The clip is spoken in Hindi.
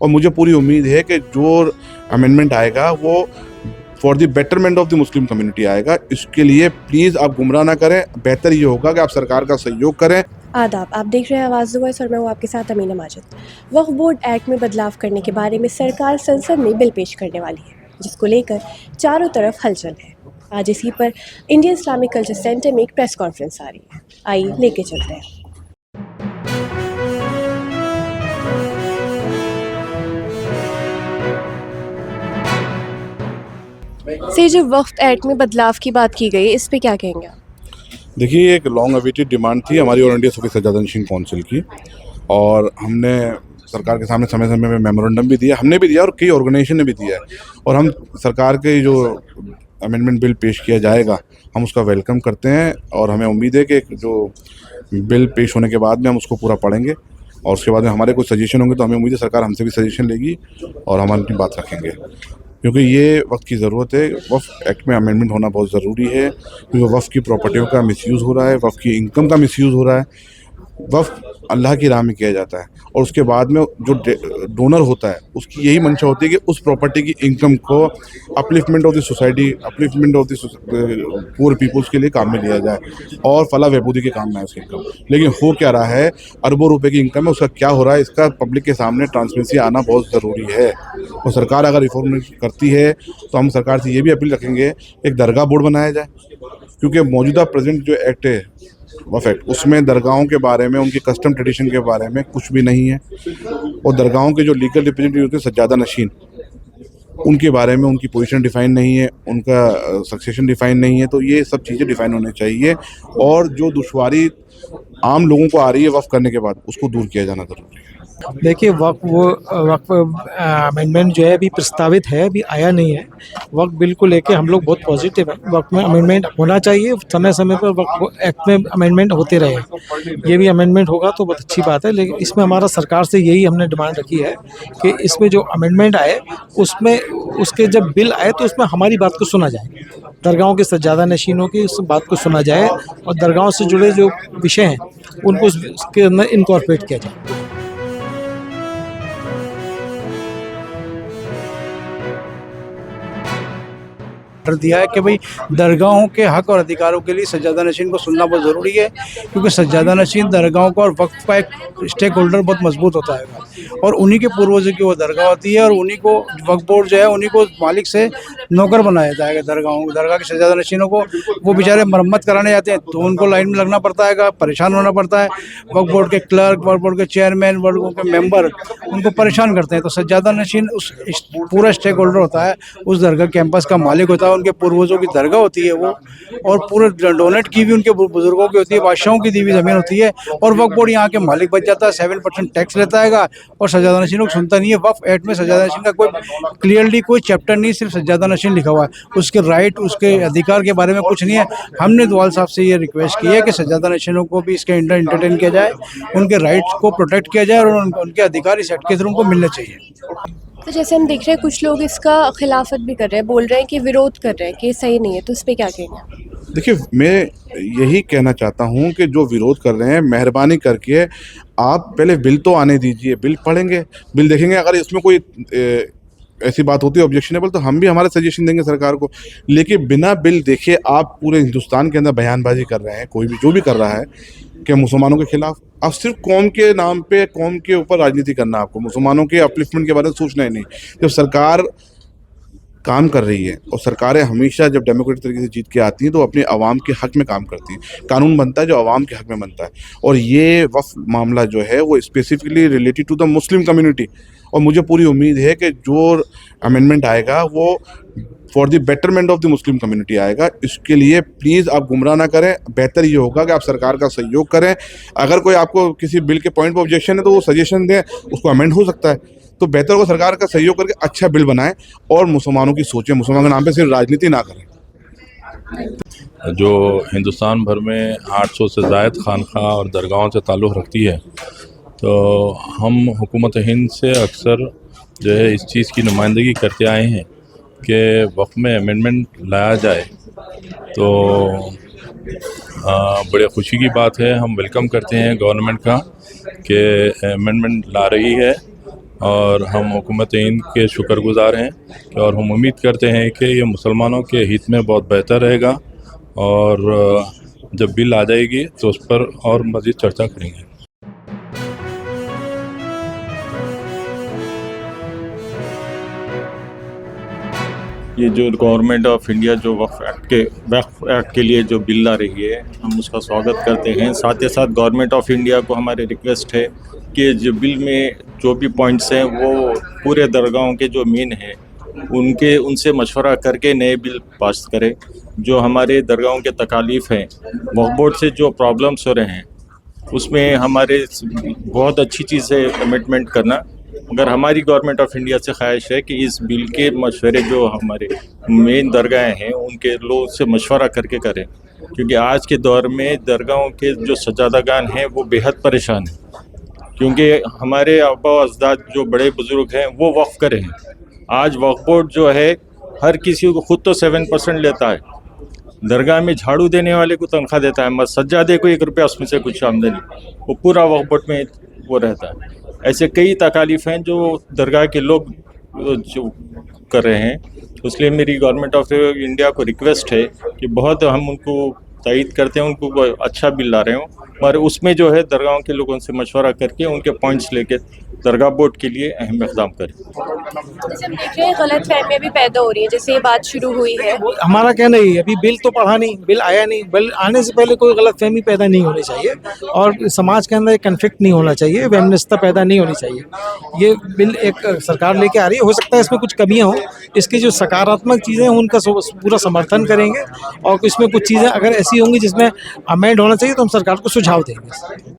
और मुझे पूरी उम्मीद है कि जो अमेंडमेंट आएगा वो for the betterment of the Muslim community आएगा। इसके लिए प्लीज़ आप गुमराह ना करें, बेहतर ये होगा कि आप सरकार का सहयोग करें। आदाब, आप देख रहे हैं आवाज़ वॉइस और मैं हूँ आपके साथ अमीना माजिद। वक्फ बोर्ड एक्ट में बदलाव करने के बारे में सरकार संसद में बिल पेश करने वाली है, जिसको लेकर चारों तरफ हलचल है। आज इसी पर इंडियन इस्लामिक कल्चर सेंटर में एक प्रेस कॉन्फ्रेंस आ रही है, आइए लेके चलते हैं। से जो वक्फ एक्ट में बदलाव की बात की गई, इस पे क्या कहेंगे आप? देखिए, एक लॉन्ग अवेटेड डिमांड थी हमारी और इंडिया सूफी सज्जादा नशीन काउंसिल की, और हमने सरकार के सामने समय समय में मेमोरेंडम भी दिया, हमने भी दिया और कई ऑर्गेनाइजेशन ने भी दिया है। और हम सरकार के जो अमेंडमेंट बिल पेश किया जाएगा हम उसका वेलकम करते हैं, और हमें उम्मीद है कि जो बिल पेश होने के बाद में हम उसको पूरा पढ़ेंगे और उसके बाद में हमारे कुछ सजेशन होंगे तो हमें उम्मीद है सरकार हमसे भी सजेशन लेगी और हम अपनी बात रखेंगे, क्योंकि ये वक्त की ज़रूरत है। वक्फ एक्ट में अमेंडमेंट होना बहुत ज़रूरी है, क्योंकि वक्फ की प्रॉपर्टियों का मिसयूज़ हो रहा है, वक्फ की इनकम का मिसयूज़ हो रहा है। वक्फ अल्लाह की राह में किया जाता है और उसके बाद में जो डोनर होता है उसकी यही मंशा होती है कि उस प्रॉपर्टी की इनकम को upliftment of the society, upliftment of the poor peoples के लिए काम में लिया जाए और फलाह बहबूदी के काम में है उसकी इनकम। लेकिन हो क्या रहा है, अरबों रुपए की इनकम है, उसका क्या हो रहा है, इसका पब्लिक के सामने ट्रांसपेरेंसी आना बहुत ज़रूरी है। और सरकार अगर रिफॉर्म करती है तो हम सरकार से ये भी अपील रखेंगे एक दरगाह बोर्ड बनाया जाए, क्योंकि मौजूदा प्रेजेंट जो एक्ट है वक्फ एक्ट, उसमें दरगाहों के बारे में, उनकी कस्टम ट्रेडिशन के बारे में कुछ भी नहीं है। और दरगाहों के जो लीगल रिप्रेजेंटेटिव होते हैं सज्जादा नशीन, उनके बारे में उनकी पोजीशन डिफाइन नहीं है, उनका सक्सेशन डिफाइन नहीं है। तो ये सब चीज़ें डिफाइन होनी चाहिए और जो दुश्वारी आम लोगों को आ रही है वक्फ करने के बाद उसको दूर किया जाना ज़रूरी है। देखिए, वक्फ अमेंडमेंट जो है अभी प्रस्तावित है, अभी आया नहीं है। वक्फ बिल को लेके हम लोग बहुत पॉजिटिव हैं। वक्फ में अमेंडमेंट होना चाहिए, समय समय पर वक्फ एक्ट में अमेंडमेंट होते रहे। ये भी अमेंडमेंट होगा तो बहुत अच्छी बात है, लेकिन इसमें हमारा सरकार से यही हमने डिमांड रखी है कि इसमें जो अमेंडमेंट आए उसमें उसके जब बिल आए तो उसमें हमारी बात को सुना जाए, दरगाहों के सज्जादा नशीनों की इस बात को सुना जाए और दरगाहों से जुड़े जो विषय हैं उनको उसके अंदर इनकॉर्पोरेट किया जाए। दिया है कि भाई दरगाहों के हक और अधिकारों के लिए सज्जादा नशीन को सुनना बहुत ज़रूरी है, क्योंकि सज्जादा नशीन दरगाहों का और वक्फ का एक स्टेक होल्डर बहुत मजबूत होता है और उन्हीं के पूर्वजों की वो दरगाह होती है और उन्हीं को वक्फ बोर्ड जो है उन्हीं को मालिक से नौकर बनाया जाएगा। दरगाह के सज्जादा नशीनों को वो बेचारे मरम्मत कराने जाते हैं तो उनको लाइन में लगना पड़ता है, परेशान होना पड़ता है। वक्फ बोर्ड के क्लर्क, वक्फ बोर्ड के चेयरमैन, वक्फ बोर्ड के मेंबर उनको परेशान करते हैं। तो सज्जादा नशीन उस पूरा स्टेक होल्डर होता है, उस दरगाह कैंपस का मालिक होता है, उनके पूर्वजों की दरगाह होती है वो, और पूरे डोनेट की भी उनके बुजुर्गों की होती है, बादशाहों की दी हुई ज़मीन होती है और वक्फ बोर्ड यहाँ के मालिक बच जाता है, 7% टैक्स लेता है और सज्जादा नशीनों को सुनता नहीं है। वक्फ एक्ट में सज्जादा नशीन का कोई क्लियरली कोई चैप्टर नहीं, सिर्फ सज्जादा नशीन लिखा हुआ है, उसके राइट, उसके अधिकार के बारे में कुछ नहीं है। हमने दुआल साहब से ये रिक्वेस्ट की है कि सज्जादा नशीनों को भी इसके अंदर इंटरटेन किया जाए, उनके राइट्स को प्रोटेक्ट किया जाए और उनके अधिकार इस एक्ट के थ्रू उनको मिलने चाहिए। तो जैसे हम देख रहे हैं कुछ लोग इसका खिलाफत भी कर रहे हैं, बोल रहे हैं कि विरोध कर रहे हैं कि सही नहीं है, तो इस पर क्या कहेंगे? देखिए, मैं यही कहना चाहता हूँ कि जो विरोध कर रहे हैं मेहरबानी करके आप पहले बिल तो आने दीजिए, बिल पढ़ेंगे, बिल देखेंगे, अगर इसमें कोई ऐसी बात होती है ऑब्जेक्शनेबल तो हम भी हमारे सजेशन देंगे सरकार को। लेकिन बिना बिल देखे आप पूरे हिंदुस्तान के अंदर बयानबाजी कर रहे हैं, कोई भी जो भी कर रहा है कि मुसलमानों के खिलाफ, अब सिर्फ कौम के नाम पे, कौम के ऊपर राजनीति करना, आपको मुसलमानों के अपलिफ्टमेंट के बारे में सोचना ही नहीं। जब सरकार काम कर रही है और सरकारें हमेशा जब डेमोक्रेटिक तरीके से जीत के आती हैं तो अपने आवाम के हक में काम करती हैं, कानून बनता है जो आवाम के हक में बनता है। और ये वक्फ मामला जो है वो specifically related to the Muslim community, और मुझे पूरी उम्मीद है कि जो अमेंडमेंट आएगा वो for the betterment of the Muslim community आएगा। इसके लिए प्लीज़ आप गुमराह ना करें, बेहतर ये होगा कि आप सरकार का सहयोग करें। अगर कोई आपको किसी बिल के पॉइंट पर ऑब्जेक्शन है तो वो सजेशन दें, उसको अमेंड हो सकता है, तो बेहतर होगा सरकार का सहयोग करके अच्छा बिल बनाएं और मुसलमानों की सोचें, मुसलमान के नाम पे सिर्फ राजनीति ना करें। जो हिंदुस्तान भर में 800 से ज़ायद खानखा और दरगाहों से ताल्लुक़ रखती है, तो हम हुकूमत हिंद से अक्सर जो है इस चीज़ की नुमाइंदगी करते आए हैं कि वक्फ में अमेंडमेंट लाया जाए। तो बड़े खुशी की बात है, हम वेलकम करते हैं गवर्नमेंट का कि अमेंडमेंट ला रही है और हम हुकूमत हिंद के शुक्रगुजार हैं और हम उम्मीद करते हैं कि ये मुसलमानों के हित में बहुत बेहतर रहेगा और जब बिल आ जाएगी तो उस पर और मज़ीद चर्चा करेंगे। ये जो गवर्नमेंट ऑफ इंडिया जो वक्फ एक्ट के लिए जो बिल ला रही है, हम उसका स्वागत करते हैं। साथ ही साथ गवर्नमेंट ऑफ इंडिया को हमारी रिक्वेस्ट है कि जो बिल में जो भी पॉइंट्स हैं वो पूरे दरगाहों के जो मेन हैं उनसे मशवरा करके नए बिल पास करें। जो हमारे दरगाहों के तकालीफ हैं, वक्फ बोर्ड से जो प्रॉब्लम्स हो रहे हैं उसमें हमारे बहुत अच्छी चीज़ है अमेंडमेंट करना। मगर हमारी गवर्नमेंट ऑफ इंडिया से ख्वाहिश है कि इस बिल के मशवरे जो हमारे मेन दरगाहें हैं उनके लोगों से मशवरा करके करें, क्योंकि आज के दौर में दरगाहों के जो सज्जादागान हैं वो बेहद परेशान हैं, क्योंकि हमारे आबा अजदाद जो बड़े बुज़ुर्ग हैं वो वक्फ करे हैं। आज वक्फ बोर्ड जो है हर किसी को खुद तो 7% लेता है, दरगाह में झाड़ू देने वाले को तनख्वाह देता है, मगर सज्जादे को 1 रुपया उसमें से कुछ आमदनी, वो पूरा वक्फ बोर्ड में वो रहता है। ऐसे कई तकालीफ हैं जो दरगाह के लोग जो कर रहे हैं, इसलिए मेरी गवर्नमेंट ऑफ इंडिया को रिक्वेस्ट है कि बहुत हम उनको तायद करते हैं, उनको अच्छा बिल ला रहे हों, मगर उसमें जो है दरगाहों के लोगों से मशवरा करके उनके पॉइंट्स लेके दरगाह बोर्ड के लिए अहम इक़दाम करें। जैसे हम देख रहे हैं गलत फहमियाँ भी पैदा हो रही है, जैसे ये बात शुरू हुई है। हमारा कहना ही है, अभी बिल तो पढ़ा नहीं, बिल आया नहीं, बिल आने से पहले कोई गलतफहमी पैदा नहीं होनी चाहिए और समाज के अंदर एक कन्फ्लिक्ट नहीं होना चाहिए, वैमनस्यता पैदा नहीं होनी चाहिए। ये बिल एक सरकार लेके आ रही है, हो सकता है इसमें कुछ कमियां हों, इसकी जो सकारात्मक चीज़ें हैं उनका पूरा समर्थन करेंगे और इसमें कुछ चीज़ें अगर ऐसी होंगी जिसमें अमेंड होना चाहिए तो हम सरकार को सुझाव देंगे।